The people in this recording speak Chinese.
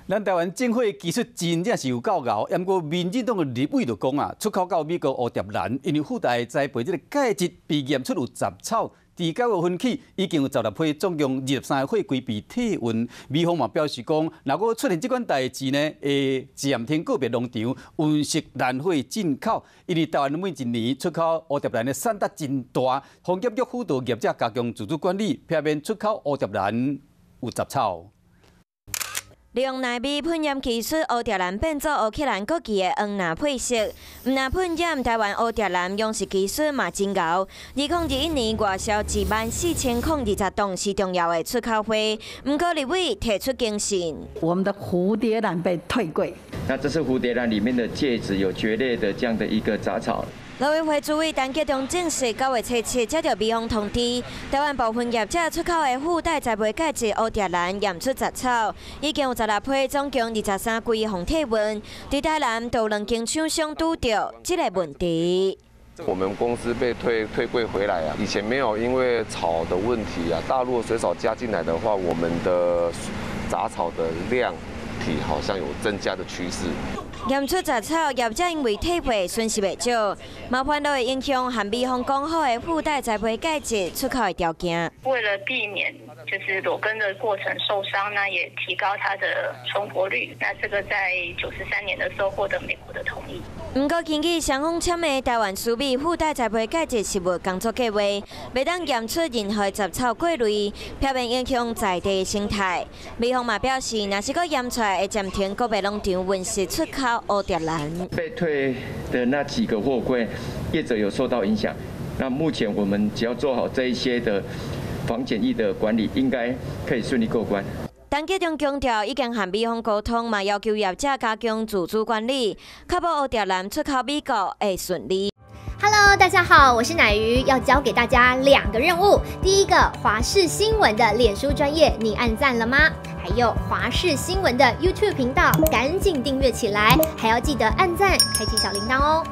咱台湾政府的技术真正是有够牛，不过民进党的立委就讲啊，出口到美国乌蝶兰，因为附带栽培这个介质被验出有杂草。自9月份起，已经有16批，总共23个规避体温。美方嘛表示讲，如果出现这款代志呢，会暂停个别农场温室兰花进口。因为台湾每一年出口乌蝶兰的产值真大，农业局辅导业者加强自主管理，避免出口乌蝶兰有杂草。利用纳米喷染技术，乌蝶兰变做乌克兰国旗的黄蓝配色。唔但喷染，台湾乌蝶兰养殖技术嘛真高。2021年外销14020吨，是重要的出口货。不过立委提出警讯，我们的蝴蝶兰被退柜。那这是蝴蝶兰里面的介质有蕨类的这样的一个杂草。农委会主委陈吉中证实，9月初7接到美方通知，台湾部分业者出口的附带栽培介质乌蝶兰验出杂草，已经有16批，总共23规防体温。在台南都2间厂商拄到这个问题。我们公司被退柜回来啊，以前没有因为草的问题啊，大陆水草加进来的话，我们的杂草的量体好像有增加的趋势。验出杂草，业者因为退货损失袂少，麻烦都会影响和美方讲好的附带栽培介质出口的条件。为了避免就是裸根的过程受伤，那也提高它的存活率。那这个在93年的时候获得美国的同意。不过，根据双方签的台湾苏美附带栽培介质实务工作计划，袂当验出任何杂草过滤，避免影响在地生态。美方嘛表示，若是搁验出来，会暂停个别农场温室出口乌蝶兰。被退的那几个货柜，业者有受到影响。那目前我们只要做好这一些的防检疫的管理，应该可以顺利过关。陈吉中强调，已经和美方沟通，嘛要求业者加强自主管理，确保乌蝶兰出口美国会顺利。Hello， 大家好，我是乃瑜，要教给大家2个任务。第一个，华视新闻的脸书专页，你按赞了吗？还有华视新闻的 YouTube 频道，赶紧订阅起来，还要记得按赞，开启小铃铛哦。